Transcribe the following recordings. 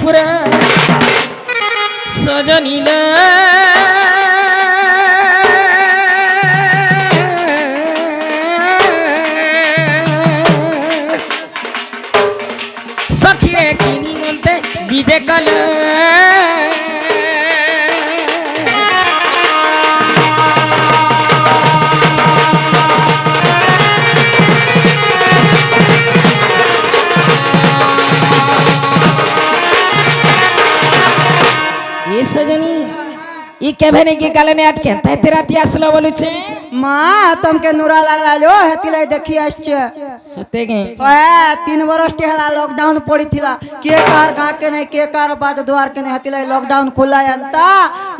পুরা সজনিল সখিরে কিনি মন্তে বিদে কল सजनी ई केभे ने की काले ने आज केनता तेराती आसलो बोलुचे मा तुमके नुरा लागला लो हेतिलाई देखि आछे सतेगे ओए 3 वर्ष टेहला लॉकडाउन पड़ीथिला के कार गा के ने के कार बाद द्वार के ने हेतिलाई लॉकडाउन खुला अंता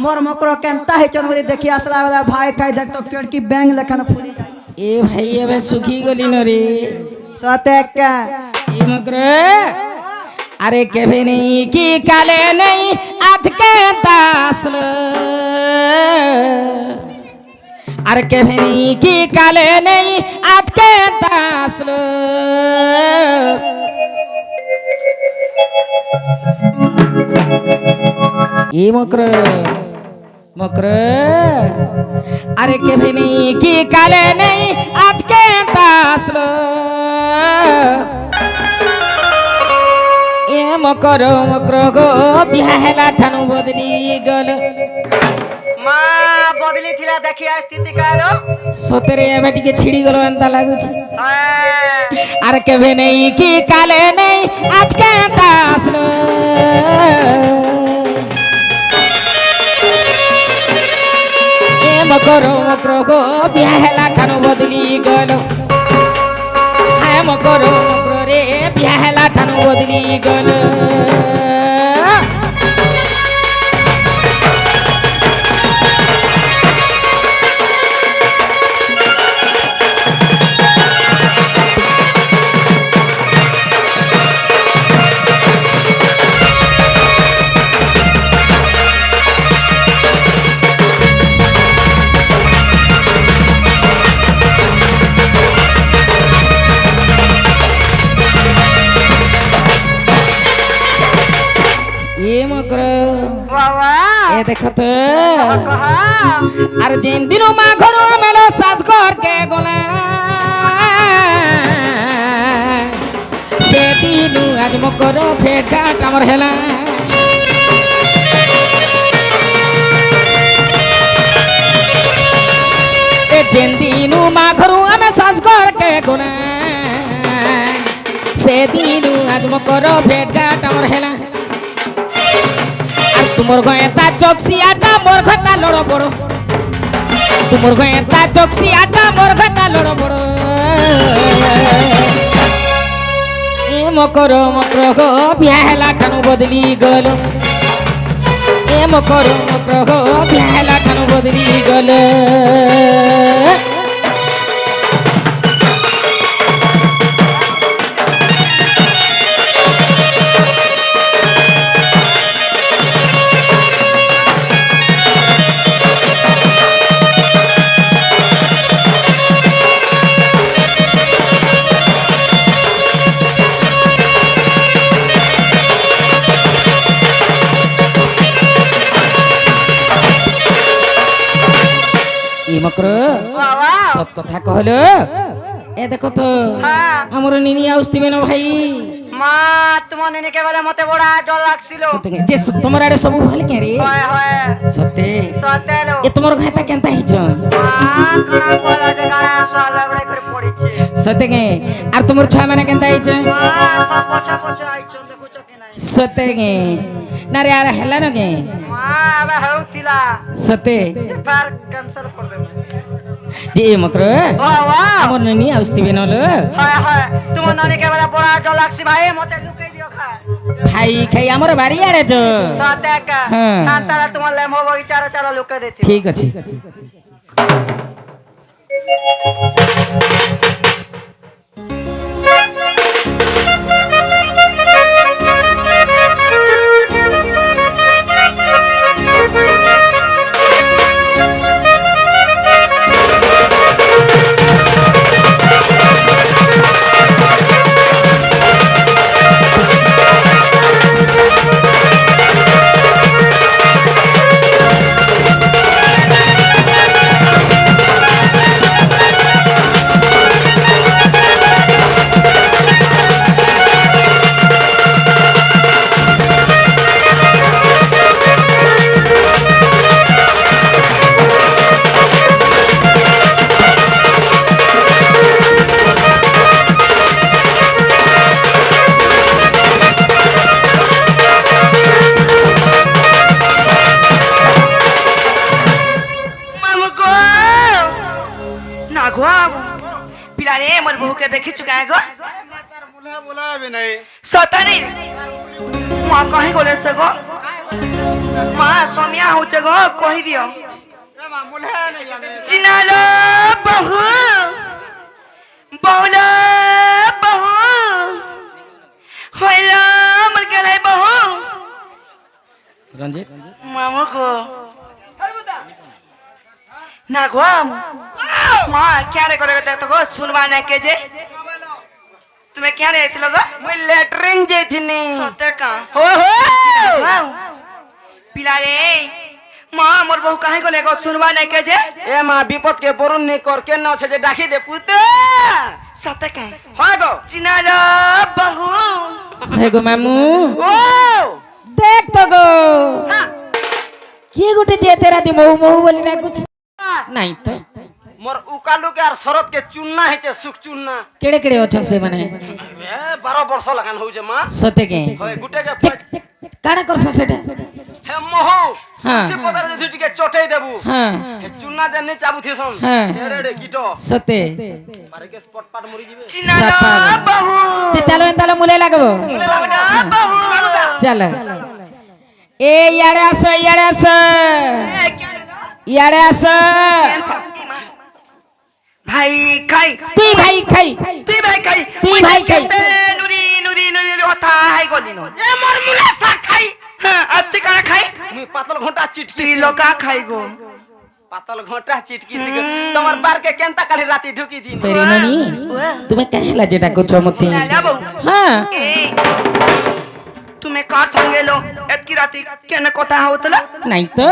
मोर मकरो केनता हे चन बोली देखि आसला वाला भाई काई देख तो केड़की बैंक लेखन फुली जाय ए भाई एबे सुखी गली न रे सते के ई मकरो अरे केभे नहीं की काले नहीं आज के दासल अरे केभे नहीं की काले नहीं आज के दासल ये मकर मकर अरे केभे नहीं की काले नहीं आज के दासल मकर मकर गो बिहाला ठानु बदली गल मा बदली थिला देखि स्थिति कालो सतरे एबे टिके छिड़ी गलो अंता लागु छी अरे केबे नहीं की काले नहीं आज के तासलो ए मकर मकर गो बिहाला ठानु बदली गल हाय मकर मकर रे बिहाला ठानु बदली गल ए देखो तो अरे जिन दिनों माँ घरों में लो सास घर के गोला से दिनों आज मकरो फेट घाट अमर हेला ए जिन दिनों माँ घरों में सास घर के गोला से दिनों आज मकरो फेट घाट अमर हेला तुमर गएता चौकसी आटा मोर घता लड़ो बड़ो तुमर गएता चौकसी आटा मोर घता लड़ो बड़ो ए मकरो मकरो गो बिहाला ठानु बदली गलो ए मकरो मकरो गो बिहाला ठानु बदली गलो मकर सत कथा कहलो ए देखो तो हमर निनी आउस्तिबे न भाई मा तुम नेने के बारे मते बड़ा डर लागसिलो सते जे तुमर आडे सब भल के रे होय होय सते सते लो ए तुमर घाता केनता हिच मा खना बोला जे गाना साला बड़े करे पड़ी छे सते के आर तुमर छुआ माने केनता हिच मा सब पछा पछा आइछ देखो चके नाही सते के ना रे यार हेला न के मा बे होतिला सते फार कैंसिल कर दे जे मकर हमर ननी आउस्तिबे न ल हाय हाय तुम ननी के बड़ा बड़ा डर लागसी भाई मते लुकाई दियो खा भाई खाई हमर बारी आड़े जो साते का तारा तुम लेमो बगीचारा चारा लुका देती ठीक अछि কিছু কায় গো তার মুলা বলাবে নাই সতানি মা কাহি গলে সে গো মা সমিয়া হচ্ছে গো কহি দিও এ মা মুলা নাই জানে চিনালো বহু বহুলা বহু হইলা আমার গেলাই বহু রঞ্জিত মামা গো না গো মা क्या रे करे तो गो सुनवा ना के जे तुम्हें क्या रे इतलो गो मुई लेटरिंग जेथिनी सते का हो हो पिला रे मां मोर बहु काहे को लेगो सुनवा ना के जे ए मां विपद के बरुण ने कर के न छे जे डाकी दे पुते सते का हा गो चिनालो बहु হে গো মামু ओ দেখ তো গো কি গোটে যেতে রাতে মহু মহু বলি ডাকুছ নাই তো मोर उकालू के आर शरत के चुनना है छे सुख चुनना কেড়ে কেড়ে অছন সে মানে ए 12 वर्ष लगान हो जे मां সতে কে होय गुटे के কাড়া করছ সেটা हे मोहु हाँ। से पदर जे टिके चटई देबू হ্যাঁ हे चुनना जे ने चाबू थेसन हाँ। रे रे कीटो সতে मारे के स्पॉट पाट मरी जीवे चिनालो सापा। बहु তে চালো এন্তালে মুলে লাগবো बहु চলো এ ইয়াড়ে আসো ইয়াড়ে আসো ইয়াড়ে আসো भाई खाई তুই ভাই খাই তুই ভাই খাই তুই ভাই খাই। নুরি নুরি নুরি কথা হাই গলিনো এ মোর মুলা সা খাই হ্যাঁ আর তুই কারা খাই मुई पातल घंटा चिटकी তুই লোকা খাই गो पातल घंटा चिटकी से तमर बार के केनता काली राती ढुकी दिन ফেরে ননি তুমি কাহেলা যেটা করছো মছি না বাবু হ্যাঁ ए তুমি কার সঙ্গে লো এতকি রাতি কেন কথা হতলা নাই তো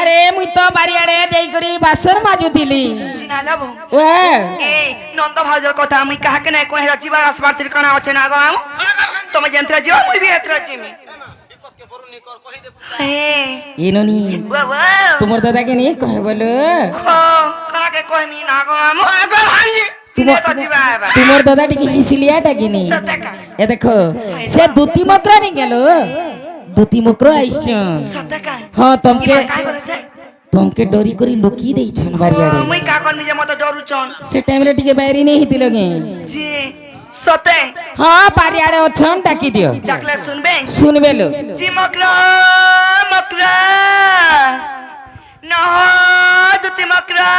আরে মুই তো বাড়িয়াড়ে যাই করি বাসন মাজুতিলি চিনা লাবু ওয়ে ए নন্দ ভাউজর কথা আমি কাহাকে নাই কহে জীবা আসবার তিরকণা আছে না গো আম তুমি যন্ত্র জীবা মুই বি এতরা জিমি ए ইননি বাবা তোমার দাদাকে নিয়ে কহে বলো কাকে কইমি না গো আম গো ভাঞ্জি তুমি তো জীবা আবা তোমার দাদা টিকে হিসিলিয়াটা কিনি সতকা এ দেখো সে দুতি মকরা নি গেল দুতি মকরা আইছন সতকা হ্যাঁ তমকে কাই বলেছে তমকে ডরি করি লুকি দেইছন বাড়িয়াড়ে মুই কা করমি যে মত ডরুচন সে টাইমরে টিকে বাইরে নেই হিতিল গে জি সতে হ্যাঁ বাড়িয়াড়ে অছন ডাকি দিও ডাকলে শুনবে শুনবে লো জি মকরা মকরা না দুতি মকরা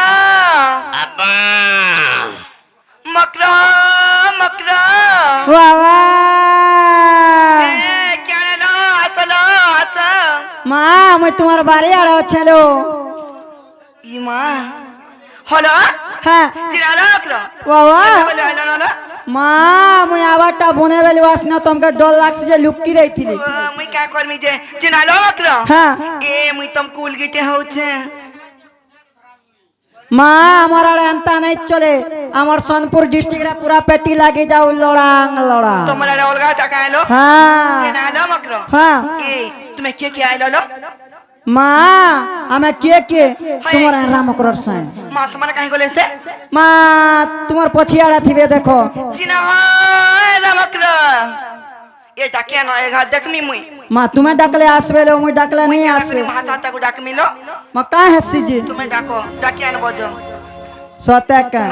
আব্বা মকরা মকরা বাবা এ কেন না আসলো আসা মা মুই তোমার বাড়ি আর ছেলো ইমা হলো হ্যাঁ জিরা রাখলো বাবা বলে হলো না মা মুই আবারটা বনে বেলি আস না তোমাকে ডর লাগছে যে লুকি দেইতিলি মুই কা করমি যে জিনা রাখলো হ্যাঁ এ মুই তম কুল গিতে হচ্ছে মা আমার আর এন্তা নাই চলে আমার সোনপুর ডিস্ট্রিক্টরে পুরা পেটি লাগি যাও লড়াং লড়া তোমরা অলগা টাকা আইলো হ্যাঁ জিনা মকরো হ্যাঁ এ তুমি কে কে আইলো লো মা আমি কে তোমার রামকরর সাই মা সমান কাহি গলেছে মা তোমার পছিয়াড়া থিবে দেখো জিনা মকরো এ ডাকে না এ ঘাট দেখমি মুই মা তুমি ডাকলে আসবে লো মুই ডাকলে নেই আসে ভাষাটা কো ডাকমি লো মা কা হেসি জি তুমি ডাকো ডাকে আন বজো সতেকা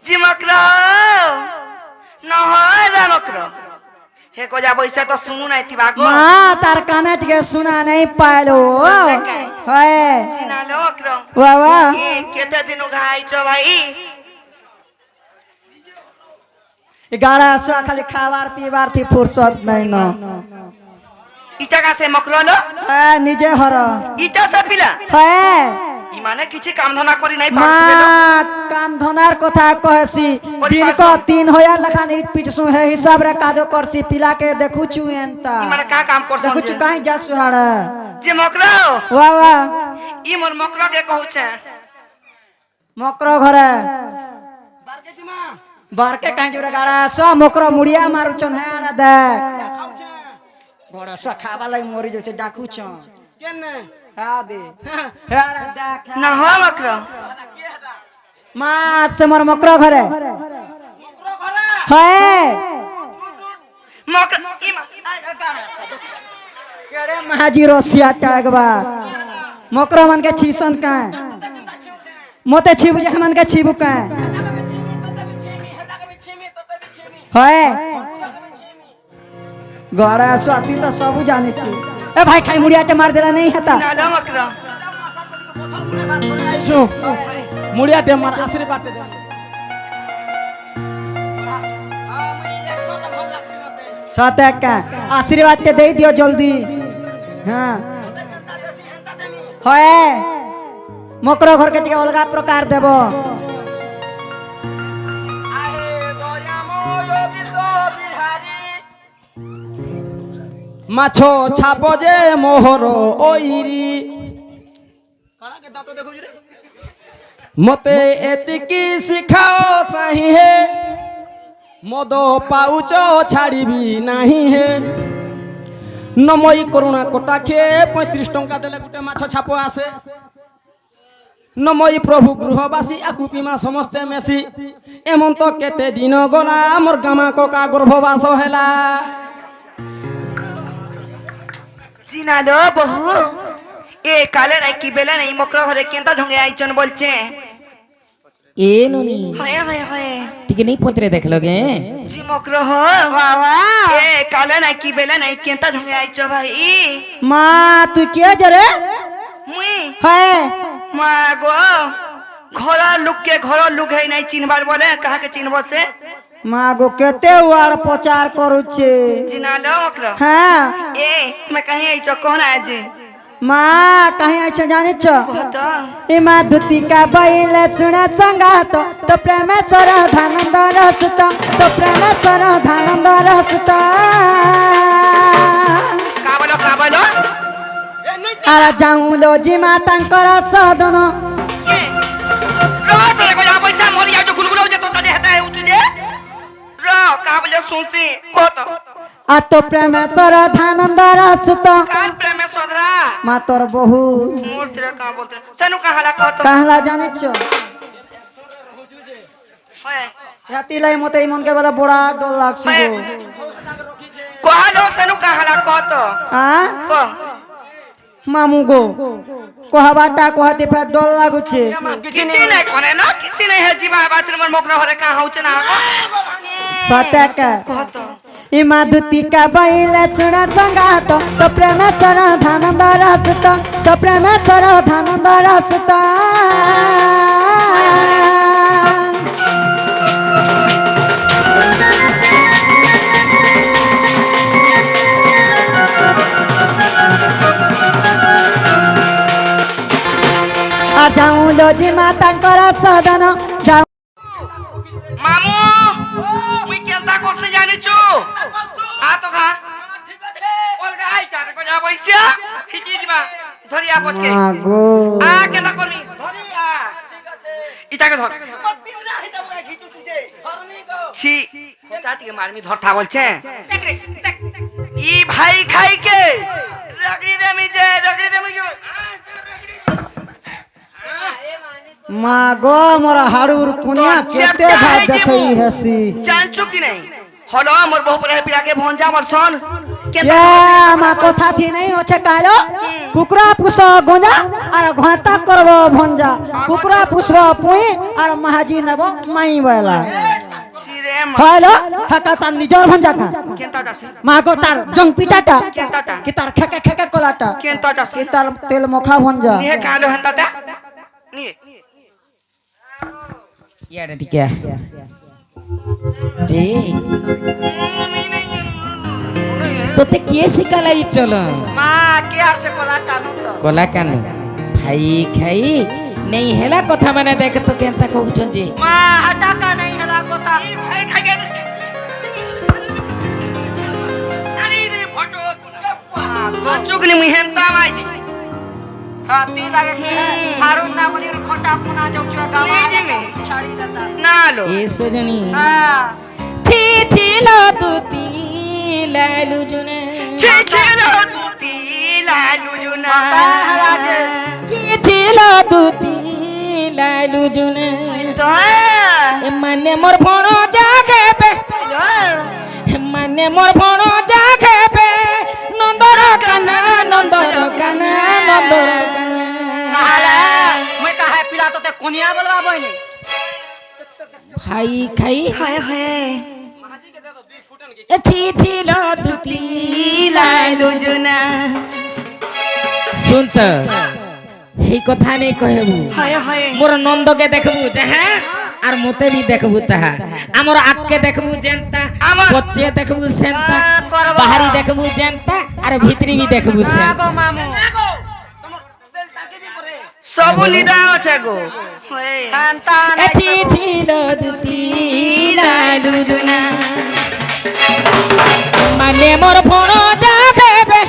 জি মকরো না মকরো হে কো যা বইসা তো শুনু নাই তিবা গো মা তার কানে টিকে শোনা নাই পাইলো হয় জিনা মকরো বাবা এ কেতে দিন ঘাইছো ভাই গাড়া আসা খালি খাবার পিবার থি ফুরসত নাই ন ইটা কাছে মকরো লো হ্যাঁ নিজে হর ইটা সাপিলা হ্যাঁ ই মানে কিছু কাম ধনা করি নাই মা পারছিবে লো কাম ধনার কথা কহেছি দিন কো 3000 লাখান ইট পিটসু হে হিসাব রে কাদো করছি পিলাকে দেখুচু এন্তা ই মানে কা কাম করছ দেখুচু কাই যাসু হাড় যে মকরো বাবা ই মোর মকরো কে কହୁছে মকর ঘরে বারকে কাই জুরে গাড়া স মকর মুড়িয়া মারুছন হে আড়া দেখ বড় স খাবা লাগি মরি যাচ্ছে ডাকুছ কেনে হ্যাঁ দে হে আড়া দেখ না হ মকরো মা সে মোর মকর ঘরে হ্যাঁ মকরো ই মা কেড়ে মাহাজি রসিয়াটা একবার মকর মান के छीसन का मते छिबु जे हमन के छिबु का হয় গড়া স্বাতি তো সবু জানিছি এ ভাই খাই মুড়িয়াতে মার দেলা नहीं হেতা চিনালো মকর মুড়িয়া টেমার আশীর্বাদ দে সাথে একটা আশীর্বাদ কে দেই দিও জলদি হ্যাঁ হয় মকর ঘর কে থেকে অলগা প্রকার দেব মাছ ছাপ যে মোহর ওইরি মতে এতিকি শিখাও সাহি হে মদ পাউচ ছাড়িবি নাহি হে নময়ী করুণা কটাক্ষে 35 টঙ্কা দেলে গোটে মাছ ছাপ আসে নময়ী প্রভু গৃহবাসী আকু পিমা সমস্তে মেসি এমন তো কেতে দিন গলা মোর গামা ককা গর্ভবাস হেলা চিনালো বহু এ কালে নাই কি বেলা নাই মকর ঘরে কেনতা ঢঙ্গে আইছন বলছে এ ননি হয় হয় হয় টিকে নেই পত্রে দেখলো গে জি মকর হ বাবা এ কালে নাই কি বেলা নাই কেনতা ঢঙ্গে আইছ ভাই মা তুই কে জরে মুই হ্যাঁ মা গো ঘর লুক হেই নাই চিনবার বলে কাহাকে চিনব সে মা গো কেতে ওয়ার প্রচার করুছে চিনালো মকর হ্যাঁ এ তুমি কাহি আইছ কোন আজ মা कहीं अच्छा जाने छ কত इमा धुती का बैल सुना संगात तो प्रेमेश्वर धानंद रसत तो प्रेमेश्वर धानंद रसत কা বলো आरा जाऊं लो जी मातांकर सदन रो তোরে কই পয়সা মরি যাও গুলগুলো যে তোটা দেহতা है উঠে रो কা বলে শুনছি কত आ तो प्रेमेश्वर धानंद रसत কার প্রেমে সদরা मा तोर बहु মূর্তি কা বলতে সেনু কাহালা কত कहला जाने छ হয় याती लाई मते मन के बड़ा बड़ा डर लागसी गो কহালো সেনু কাহালা কত आ ক मामू गो कहबाटा कहते फेर डर लागुचे কিছু নাই করে না কিছু নাই হে জিবা বাথরুমের মকরা ঘরে কা হউছে না सतक কত इमा धुती का बैल सुना संगात तो प्रेमेश्वर धानंद रसत तो प्रेमेश्वर धानंद रसत आ जाऊं लो जी माता कर सदन जाऊं মামু তুই কেনতা করছিস জানিছু আ তো গা ঠিক আছে অলগা আই চার কো যা বইছা খিচি দিবা ধরিয়া পছকে मागो আ কেনতা করবি ধরিয়া ঠিক আছে ইটাকে ধর পিউরা হিটা বলে খিচু ছুটে ধরনি গো ছি চাটিকে মারমি ধরতা বলছে দেখ রে দেখ ই ভাই খাই কে রগড়ি দেমি যে मागो मोरा हाड़ूर कुनिया केते भाई देखई हसी জানছো কি নাই হলো মোর বহু পরে পিলাকে ভঞ্জা মোর সন ये मा कथा थी नहीं होछे कालो कुकरा पुस गोंजा और घाता करबो भंजा कुकरा पुसबो पुई और महाजी नेबो माई वाला সিরে हेलो हका तार निजर भंजा का কেনতা দাসে मागो तार जंग पिटाटा কেনতাটা कि तार खेके खेके कोलाटा কেনতা দাসে कि तार तेल मोखा भंजा নিয়ে কালো হন্তাটা নিয়ে ইয়ারে টিকে জি তোতে কে শিখালাই চল মা কে আর সে কোলা টানু তো কলা কানু খাই খাই নেই হেলা কথা মানে দেখ তো কেনতা কହୁছন যে মা হটা কা নাই হলা কথা ই ভাই খাই গে আরে রে ফটো চুকনি মুহেন্তা মাইছি हाथी लागे हाड़ू ना मनिर खटा पुना जाउ जुआ गावा छाड़ी देता নালো এ সজনী हां ছি ছিল তুতি লালু জুনে ছি ছিল তুতি লালু জুনা ছি ছিল তুতি লালু জুনে তো এ মানে মোর ভণ জাগেবে মানে মোর ভণ জাগেবে নন্দর কানা নন্দর কানা নন্দর কানা मैं कहा पिला तो ते कोनिया बोलवा बहिनी খাই খাই হায় হায় ছিল দুটি লাইলু লুজুনা শুন তো এই কথা নেই কহেবু হায় হায় মোর নন্দকে দেখবু যাহা আর মতে বি দেখবু তাহা আমার আঁককে দেখবু জেনতা আমার- বচ্চে দেখবু সেনতা করবা। বাহারি দেখবু জেনতা আর ভিতরি বি দেখবু সেনতা আগো মামু সবু নিদা আছে গো ছিল দুটি লাইলু জুনা মানে মোর ফোন জাগবে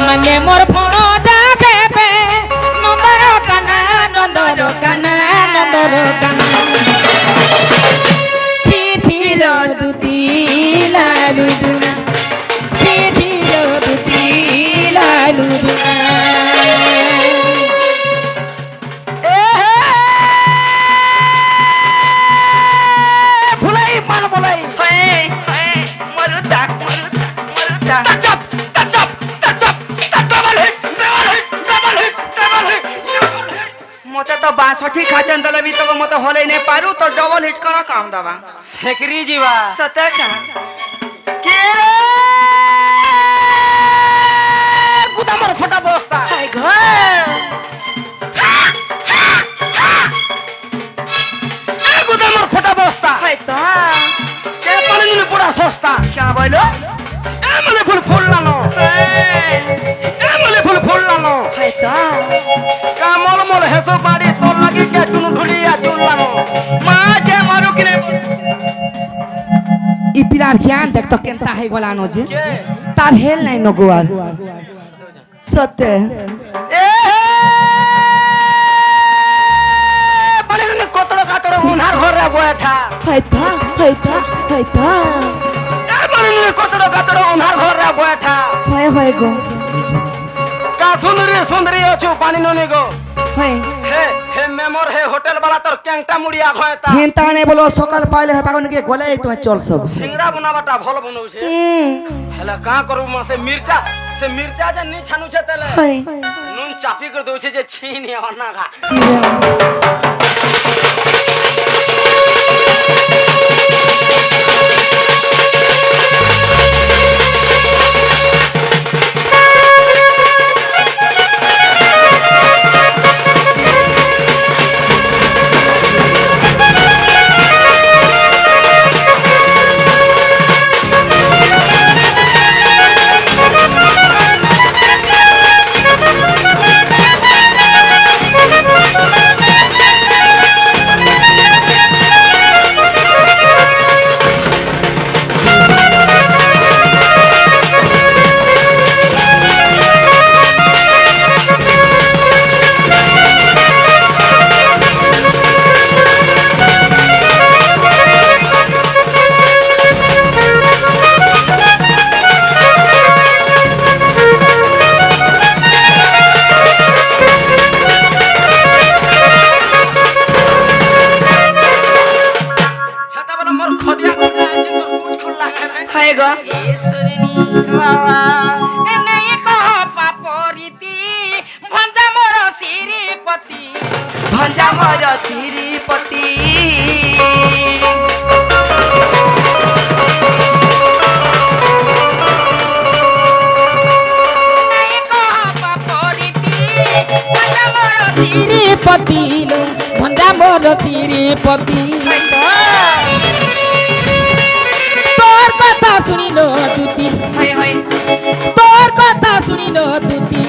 মানে মোর ফোন জাগবে নন্দর কানা নন্দর কানা নন্দর কানা ছিল দুটি লাইলু জুনা ছিল দুটি লাইলু জুনা ভুলাই মাল বলাই হায় হায় মরুদা মরুদা মরুদা টাচপ টাচপ টাচপ double hit double hit double hit মতে তো 62 খাচন দলে भी तो मते होले नहीं पारू तो डबल हिट करा काम दवा सेकरी जीवा सते का के रे गुदामर फटा बस्ता हाय घर गुदामर फटा बस्ता हाय तो के पानी में पूरा सस्ता क्या बोलो ए मले फुल लानो ए मले फुल लानो हाय तो कामल मोल हेसो बाड़ी तो लगी के टुनु ढुलिया चुल्लानो मां जे मारो किने ই পিলার জ্ঞান দেখ তো কেনতা হয়ে গলানো যে তার হেল নাই নগুয়ার সত্যি এ বলে নে কতড় কাতড় উনার ঘরে বয়ঠা হয়তা হয়তা হয়তা এ বলে নে কতড় কাতড় উনার ঘরে বয়ঠা হয় গো का सुंदरी अछु पानी ननी गो হয় हे मेमोर हे होटल वाला तोर कैंगटा मुड़िया घयता হেনতা নে বলো সকাল পাইলে হতা কোনকে গলে তুমি চল সব सिंगड़ा बनाबाटा भल बनौ छे हेला का करू म से मिर्चा जे नी छानु छे तेले হয় नून चापी कर दउ छे जे छीनी अना गा हायगा बाबा नहीं कहो पापरीति भंजा मोर श्रीपति भंजा मर श्रीपति नहीं कहो पापरीति भंजा मोर श्रीपति लो भंजा मोर श्रीपति তোর কথা শুনিল দুতি हाय हाय তোর কথা শুনিল দুতি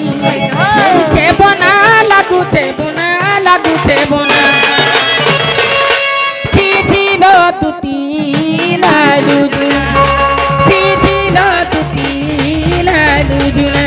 চেবনা লাগুছে বনা ছিল দুতি লালু জুনা ছিল দুতি লালু জুনা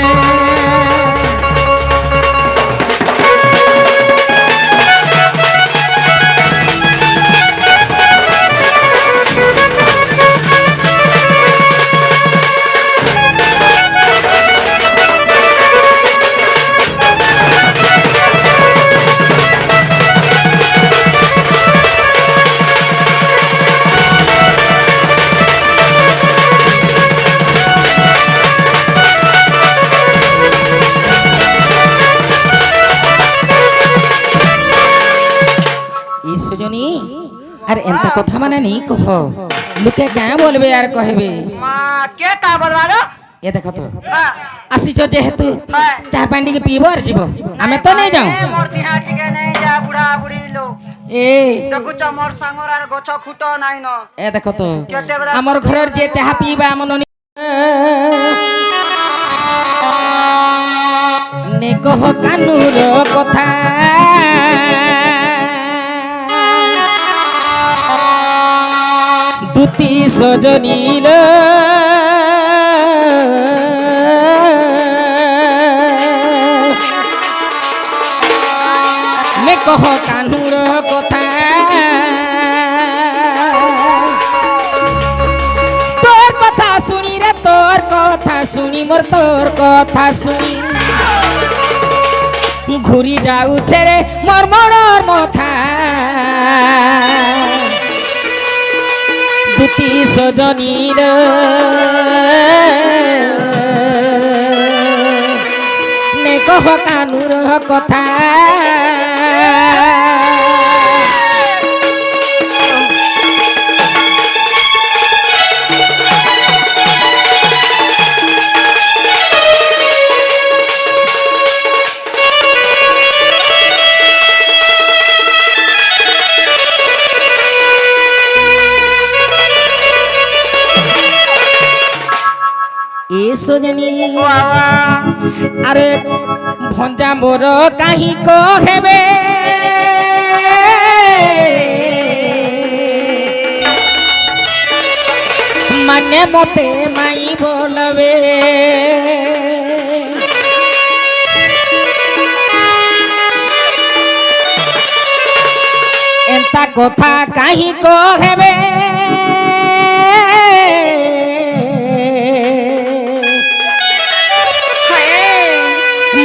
আর এন্তা কথা মানে নেই কহ লোকে কাঁ বলবে আর কহবে মা কে তা বলবারো এ দেখো তো হ্যাঁ আসিছ যেহেতু হ্যাঁ। চাহ পানি ଟିକେ ପିଇବ আর ଯିବ ଆମେ ତ ନେଇ যাও মোর দিহা টিকে নেই যা বুড়া বুড়ি লোক এ দেখুছ মোর সাঙ্গর আর গছ খুট নাই ন এ দেখো তো কেতেবেলা আমার ঘরের যে চাহা পিবা আমার ননি নে কহ কানুর কথা দুতি সজনীল নে কহ কানুর কথা তোর কথা শুনি রে তোর কথা শুনি মোর তোর কথা শুনি ঘুরি যাউছে রে মোর মনের মথা দুটি সজনীর নে কহ কানুর কথা এ সজনী আরে ভঞ্জা মোর কাহি কহেবে মানে মতে মাই বলবে এন্তা কথা কাহি কহেবে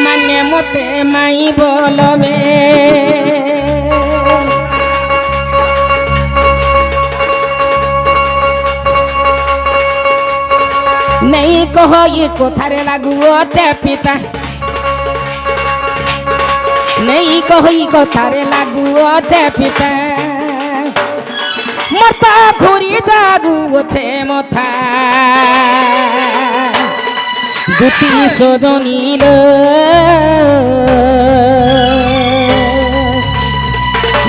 মানে মতে মাই বলবে নেই কহ ই কোথারে লাগুছে পিতা নেই কহ ই কোথারে লাগুছে পিতা মতা ঘুরি জাগুছে মথা দুটি সজনীল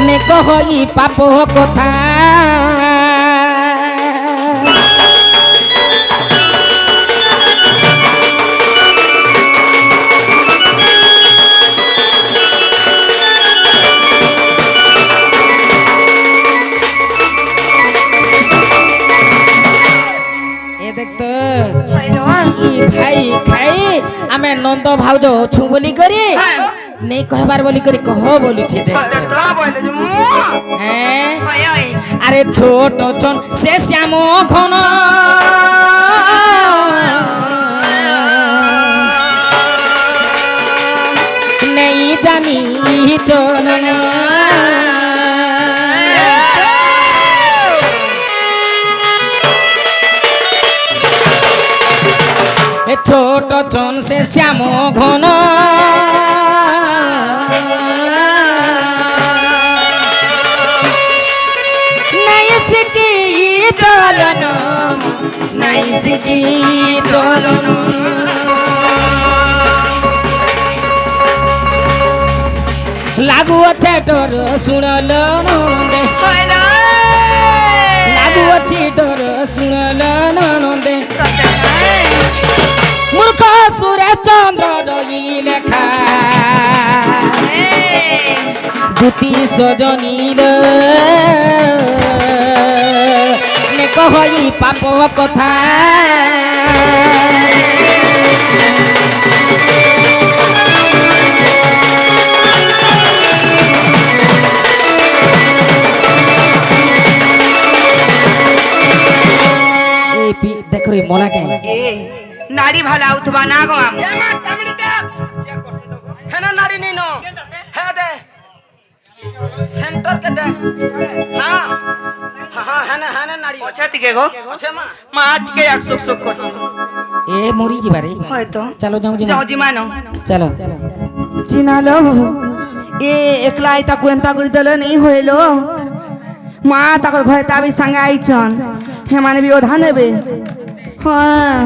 নে কহ ই পাপ কথা এ দেখতো ই ভাই খাই আমি নন্দ ভাউজ অছু বলি করি নেই কহবার বলি করি কহ বলুছি দেখ হ্যাঁ আরে ছোট ছন সে শ্যাম ঘন নেই জানি চরণ ছোট ছন সে শ্যাম ঘন নাই শিখি চলন নাই শিখি চলন লাগুছে তোর শুনল নন্দে লাগুছি তোর শুনল নন্দে মূর্খ সুরেশ চন্দ্র রই লেখা দুটি সজনীল নে কহই পাপ কথা দেখো রে মলা কে নারী ভালা উঠবা না গো আম হেনা নারী নেই নো হে দে সেন্টার কে দে হ্যাঁ হ্যাঁ হেনা হেনা নারী আছে তিকে গো আছে মা মা টিকে এক সুক সুক করছে এ মরি যিবারে হয়তো চলো যাও যাও জি মানো চলো চিনালো এ একলাই তাকু এন্তা করে দিলে নেই হইল মা তাকর ঘরে তাবি সাঙ্গে আইছন হেমানে বিয়োধা নেবে হ্যাঁ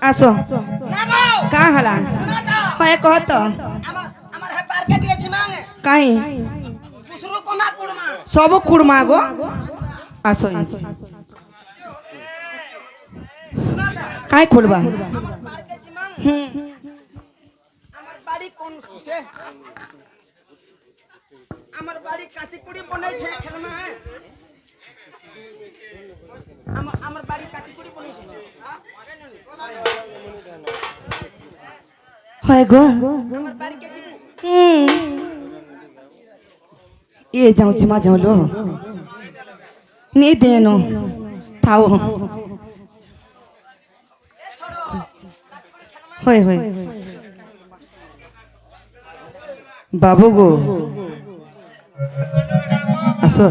আসো কাঁ হলা হয় কহ তো কাই সব কুড়মা গো আসো কাই খুলবা আমার বাড়ি কাঁচিকুড়ি বনাইছে খেলনা আমার বাড়ি কাঁচিকুড়ি বনাইছে হয় গো আমার বাড়ি কে দিব এ যাও জিমা যাও লো নি দেনো থাও হয় হয় বাবু গো আসো